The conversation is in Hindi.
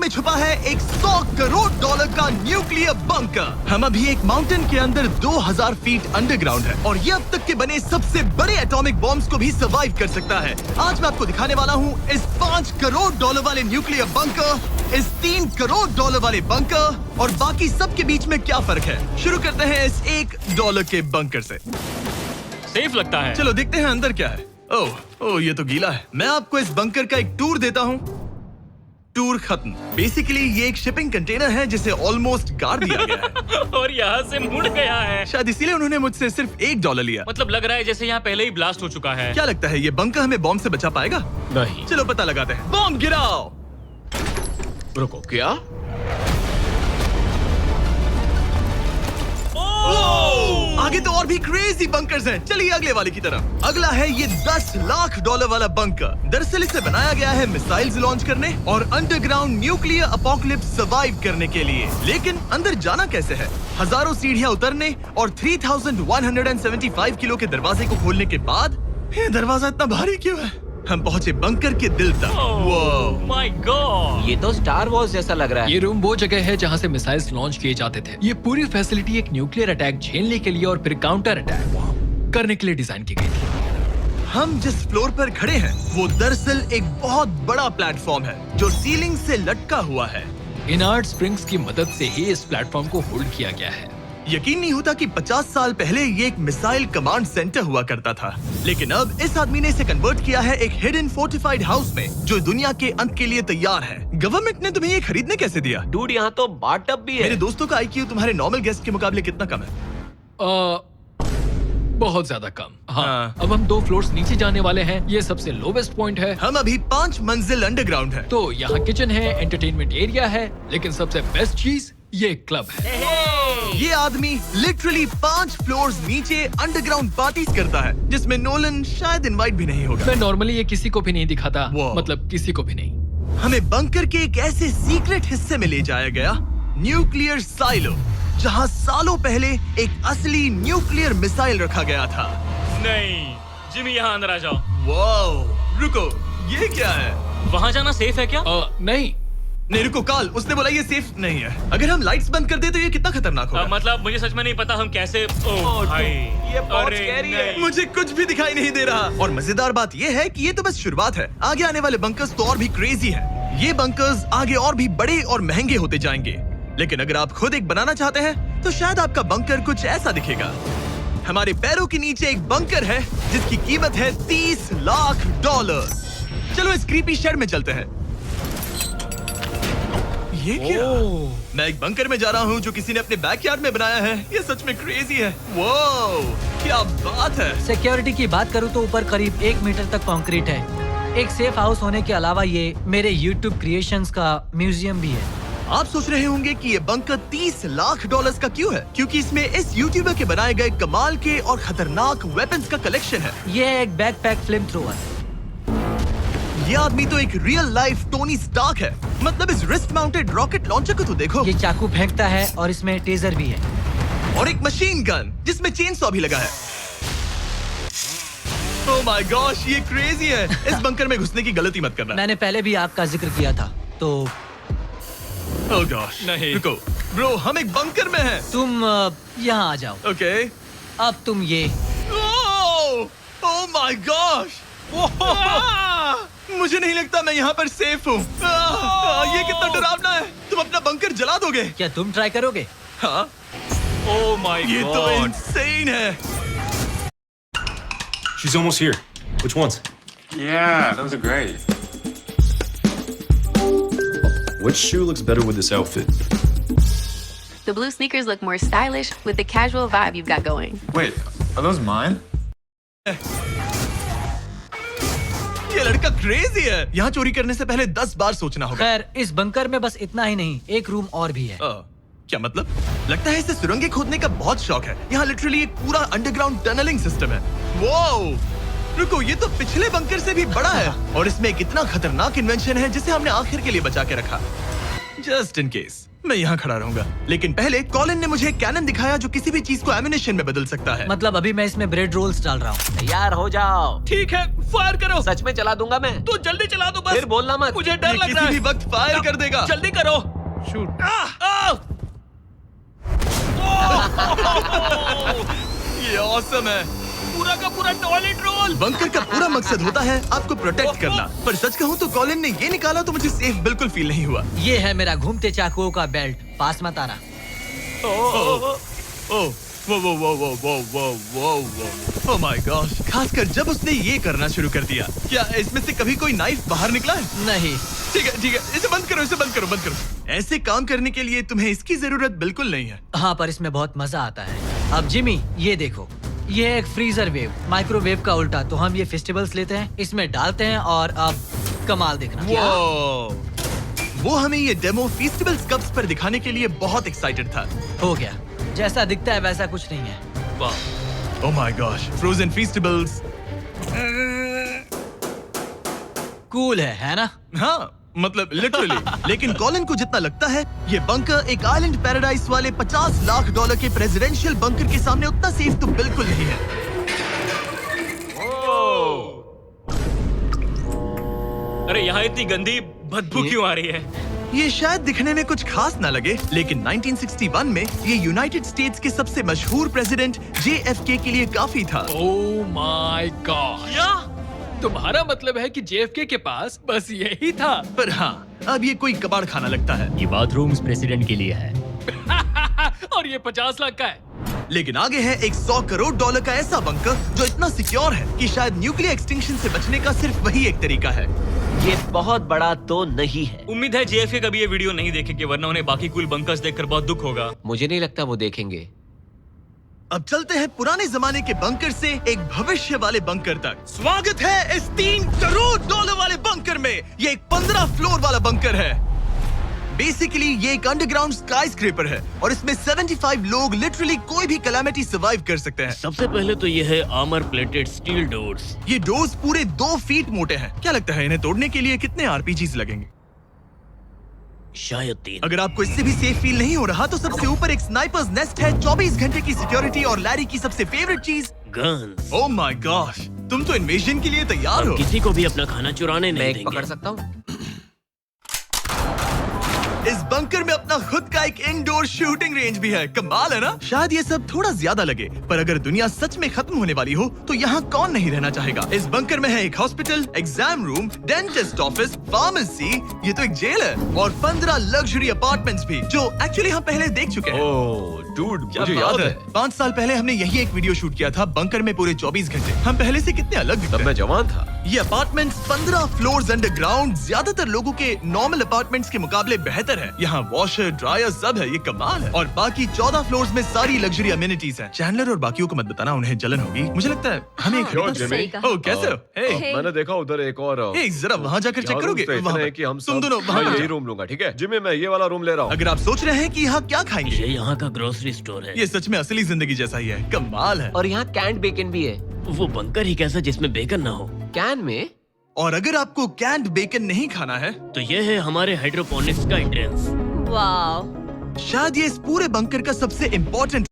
छुपा है एक 100 करोड़ डॉलर का न्यूक्लियर बंकर। हम अभी एक माउंटेन के अंदर 2000 फीट अंडरग्राउंड है और ये अब तक के बने सबसे बड़े एटॉमिक बॉम्ब्स को भी सर्वाइव कर सकता है। आज मैं आपको दिखाने वाला हूँ इस 5 करोड़ डॉलर वाले न्यूक्लियर बंकर, इस 3 करोड़ डॉलर वाले बंकर और बाकी सब के बीच में क्या फर्क है। शुरू करते हैं इस $1 के बंकर से। सेफ लगता है। चलो देखते हैं अंदर क्या है। ओह ये तो गीला है। मैं आपको इस बंकर का एक टूर देता हूँ। टूर खत्म। बेसिकली ये एक शिपिंग कंटेनर है जिसे ऑलमोस्ट गाड़ दिया गया है और यहाँ से मुड़ गया है। शायद इसीलिए उन्होंने मुझसे सिर्फ $1 लिया। मतलब लग रहा है जैसे यहाँ पहले ही ब्लास्ट हो चुका है। क्या लगता है ये बंकर हमें बॉम्ब से बचा पाएगा? नहीं। चलो पता लगाते हैं। बॉम्ब गिराओ। रुको, क्या? आगे तो और भी क्रेजी बंकर्स हैं। चलिए अगले वाले की तरफ। अगला है ये $10 लाख वाला बंकर। दरअसल इसे बनाया गया है मिसाइल्स लॉन्च करने और अंडरग्राउंड न्यूक्लियर अपोकलिप्स सर्वाइव करने के लिए। लेकिन अंदर जाना कैसे है? हजारों सीढ़ियां उतरने और 3175 किलो के दरवाजे को खोलने के बाद ये दरवाजा इतना भारी क्यों है? हम पहुंचे बंकर के दिल तक। ओह माय गॉड, ये तो स्टार वॉर्स जैसा लग रहा है। ये रूम वो जगह है जहाँ से मिसाइल्स लॉन्च किए जाते थे। ये पूरी फैसिलिटी एक न्यूक्लियर अटैक झेलने के लिए और फिर काउंटर अटैक करने के लिए डिजाइन की गई थी। हम जिस फ्लोर पर खड़े हैं वो दरअसल एक बहुत बड़ा प्लेटफॉर्म है जो सीलिंग से लटका हुआ है। इनार्ड स्प्रिंग्स की मदद से ही इस प्लेटफॉर्म को होल्ड किया गया है। यकीन नहीं होता कि 50 साल पहले ये एक मिसाइल कमांड सेंटर हुआ करता था, लेकिन अब इस आदमी ने इसे कन्वर्ट किया है एक हिडन फोर्टिफाइड हाउस में जो दुनिया के अंत के लिए तैयार है। गवर्नमेंट ने तुम्हें ये खरीदने कैसे दिया? डूड, यहाँ तो बाथटब भी है। मेरे दोस्तों का IQ तुम्हारे नॉर्मल गेस्ट के मुकाबले कितना कम है? बहुत ज्यादा कम। हाँ। अब हम 2 फ्लोर्स नीचे जाने वाले हैं। ये सबसे लोवेस्ट पॉइंट है। हम अभी 5 मंजिल अंडरग्राउंड है। तो यहाँ किचन है, एंटरटेनमेंट एरिया है, लेकिन सबसे बेस्ट चीज ये क्लब है। ये आदमी लिटरली 5 फ्लोर्स नीचे अंडरग्राउंड पार्टीज करता है जिसमें नोलन शायद इनवाइट भी नहीं होगा। मैं नॉर्मली ये किसी को भी नहीं दिखाता। Wow. मतलब किसी को भी नहीं। हमें बंकर के एक ऐसे सीक्रेट हिस्से में ले जाया गया, न्यूक्लियर साइलो, जहां सालों पहले एक असली न्यूक्लियर मिसाइल रखा गया था। नहीं जिमी, यहाँ अंदर आ जाओ। वाओ, रुको, ये क्या है? वहाँ जाना सेफ है क्या? नहीं। नहीं रुको काल, उसने बोला ये सेफ नहीं है। अगर हम लाइट्स बंद कर दे तो ये कितना खतरनाक होगा? मतलब मुझे सच में नहीं पता हम कैसे। ओह भाई, ये बहुत अरे स्कैरी है। नहीं। मुझे कुछ भी दिखाई नहीं दे रहा। और मजेदार बात ये है कि ये तो बस शुरुआत है। आगे आने वाले बंकर्स तो और भी क्रेजी हैं। ये बंकर्स आगे और भी बड़े और महंगे होते जाएंगे। लेकिन अगर आप खुद एक बनाना चाहते हैं तो शायद आपका बंकर कुछ ऐसा दिखेगा। हमारे पैरों के नीचे एक बंकर है जिसकी कीमत है $30 लाख। चलो इस क्रीपी शेड में चलते हैं। ये क्या? मैं एक बंकर में जा रहा हूँ जो किसी ने अपने बैकयार्ड में बनाया है। ये सच में क्रेजी है। वाओ, क्या बात है। सिक्योरिटी की बात करूँ तो ऊपर करीब 1 मीटर तक कंक्रीट है। एक सेफ हाउस होने के अलावा ये मेरे YouTube क्रिएशंस का म्यूजियम भी है। आप सोच रहे होंगे कि ये बंकर $30 लाख का क्यों है? क्योंकि इसमें इस यूट्यूबर के बनाए गए कमाल के और खतरनाक वेपन्स का कलेक्शन है। ये है एक बैकपैक फ्लेम थ्रोवर। ये आदमी तो एक रियल लाइफ टोनी स्टार्क है। मतलब इस रिस्ट माउंटेड रॉकेट लॉन्चर को तो देखो। ये चाकू फेंकता है और इसमें टेजर भी है। और एक मशीन गन जिसमें चेन सॉ भी लगा है। ओह माय गॉश, ये क्रेजी है। इस बंकर में घुसने की गलती मत करना। मैंने पहले भी आपका जिक्र किया था। तो ओह गॉश, नहीं। रुको ब्रो, हम एक बंकर में हैं। तुम यहाँ आ जाओ। ओके। अब तुम ये। ओह माय गॉश, मुझे नहीं लगता मैं यहाँ पर सेफ हूँ। ये कितना डरावना है। तुम अपना बंकर जला दोगे? क्या तुम ट्राई करोगे? हाँ, ओह माय ये तो गॉड। इंसेन है। She's almost here. Which ones? Yeah, those are great. Which shoe looks better with this outfit? The blue sneakers look more stylish with the casual vibe you've got going. Wait, are those mine? ये लड़का क्रेजी है। यहाँ चोरी करने से पहले 10 बार सोचना होगा। खैर, इस बंकर में बस इतना ही नहीं, एक रूम और भी है। क्या मतलब? लगता है इसे सुरंगें खोदने का बहुत शौक है। यहाँ लिटरली एक पूरा अंडरग्राउंड टनलिंग सिस्टम है। वाओ, रुको, ये तो पिछले बंकर से भी बड़ा है और इसमें एक इतना खतरनाक इन्वेंशन है जिसे हमने आखिर के लिए बचा के रखा, जस्ट इन केस। मैं यहाँ खड़ा रहूंगा। लेकिन पहले कॉलिन ने मुझे कैनन दिखाया जो किसी भी चीज को एमिनेशन में बदल सकता है। मतलब अभी मैं इसमें ब्रेड रोल्स डाल रहा हूँ। तैयार हो जाओ। ठीक है, फायर करो। सच में चला दूंगा मैं। तो जल्दी चला दो बस। फिर बोलना मत। मुझे डर ये लग रहा किसी है। भी वक्त फायर कर देगा। जल्दी करो। शूट। ये ऑसम है। पूरा का पूरा टॉयलेट रोल। बंकर का पूरा मकसद होता है आपको प्रोटेक्ट करना, पर सच कहूँ तो कॉलिन ने ये निकाला तो मुझे सेफ बिल्कुल फील नहीं हुआ। ये है मेरा घूमते चाकुओं का बेल्ट, पास मत आना। ओह माय गॉश, खासकर जब उसने ये करना शुरू कर दिया। क्या इसमें से कभी कोई नाइफ बाहर निकला है? नहीं। ठीक है, इसे बंद करो, बंद करो। ऐसे काम करने के लिए तुम्हें इसकी जरूरत बिल्कुल नहीं है। हाँ, पर इसमें बहुत मजा आता है। अब जिमी, ये देखो, ये एक फ्रीजर वेव, माइक्रोवेव का उल्टा। तो हम ये फेस्टिवल्स लेते हैं, इसमें डालते हैं और अब कमाल देखना। वो हमें ये डेमो फेस्टिवल्स कप्स पर दिखाने के लिए बहुत एक्साइटेड था। हो गया, जैसा दिखता है वैसा कुछ नहीं है। Oh my gosh, frozen festivals. Cool है ना? हाँ, मतलब लिटरली। लेकिन कॉलिन को जितना लगता है ये बंकर एक आइलैंड पैराडाइज वाले $50 लाख के प्रेसिडेंशियल बंकर के सामने उतना सेफ तो बिल्कुल नहीं है। अरे यहाँ इतनी गंदी बदबू क्यों आ रही है? ये शायद दिखने में कुछ खास ना लगे, लेकिन 1961 में ये यूनाइटेड स्टेट्स के सबसे मशहूर प्रेसिडेंट JFK के लिए काफी था। Oh my God. तुम्हारा मतलब है कि JFK के पास बस यही था? पर हाँ, अब ये कोई कबाड़ खाना लगता है। ये बाथरूम्स प्रेसिडेंट के लिए है। और ये 50 लाख का है। लेकिन आगे है एक $100 करोड़ का ऐसा बंकर जो इतना सिक्योर है कि शायद न्यूक्लियर एक्सटिंक्शन से बचने का सिर्फ वही एक तरीका है। ये बहुत बड़ा तो नहीं है। उम्मीद है JFK कभी ये वीडियो नहीं देखेंगे, वरना उन्हें बाकी कूल बंकर्स देखकर बहुत दुख होगा। मुझे नहीं लगता वो देखेंगे। अब चलते हैं पुराने जमाने के बंकर से एक भविष्य वाले बंकर तक। स्वागत है इस $3 करोड़ वाले बंकर में। ये एक 15 फ्लोर वाला बंकर है। बेसिकली ये एक अंडरग्राउंड स्काईस्क्रेपर है और इसमें 75 लोग लिटरली कोई भी कैलामिटी सर्वाइव कर सकते हैं। सबसे पहले तो ये है आर्मर प्लेटेड स्टील डोर्स। ये डोर्स पूरे 2 फीट मोटे हैं। क्या लगता है इन्हें तोड़ने के लिए कितने RPGs लगेंगे? शायद 3। अगर आपको इससे भी सेफ फील नहीं हो रहा तो सबसे ऊपर एक स्नाइपर्स नेस्ट है, 24 घंटे की सिक्योरिटी और लैरी की सबसे फेवरेट चीज गन्स। ओह माय गॉश, तुम तो इन्वेजन के लिए तैयार हो। किसी को भी अपना खाना चुराने मैं नहीं एक देंगे। पकड़ सकता हूँ? इस बंकर में अपना खुद का एक इंडोर शूटिंग रेंज भी है। कमाल है ना? शायद ये सब थोड़ा ज्यादा लगे, पर अगर दुनिया सच में खत्म होने वाली हो तो यहाँ कौन नहीं रहना चाहेगा। इस बंकर में है एक hospital, exam room, dentist office, pharmacy, ये तो एक जेल है, और 15 लग्जरी अपार्टमेंट्स भी जो एक्चुअली हम पहले देख चुके हैं। Oh, dude, क्या मुझे बात याद है। है। 5 साल पहले हमने यही एक वीडियो शूट किया था बंकर में पूरे 24 घंटे। हम पहले से कितने अलग दिखते तब हैं। मैं जवान था। ये अपार्टमेंट्स 15 फ्लोर्स अंडरग्राउंड ज्यादातर लोगों के नॉर्मल अपार्टमेंट्स के मुकाबले बेहतर है। यहाँ वॉशर, ड्रायर सब है, ये कमाल है। और बाकी 14 फ्लोर्स में सारी लग्जरी अमेनिटीज हैं। चैंडलर और बाकियों को मत बताना, उन्हें जलन होगी। मुझे लगता है हमें क्यों, जिमी? ओह, कैसे हो? हे, मैंने देखा उधर एक और हे, जरा वहाँ जाकर चेक यहाँ करोगे? rooms तो वहाँ इतने पर। हैं कि हम तुम सब दोनों मैं वहाँ यही रूम लूंगा, ठीक है? जिमी, मैं ये वाला रूम ले रहा हूँ। अगर आप सोच रहे हैं कि यहाँ क्या खाएंगे, ये यहाँ का ग्रोसरी स्टोर है। ये सच में असली जिंदगी जैसा ही है। कमाल है। और यहाँ कैंड बेकन भी है। वो बंकर ही कैसा जिसमें बेकन ना हो। कैन में? और अगर आपको कैंड बेकन नहीं खाना है तो ये है हमारे हाइड्रोपोनिक्स का एंट्रेंस। Wow. शायद ये इस पूरे बंकर का सबसे इम्पोर्टेंट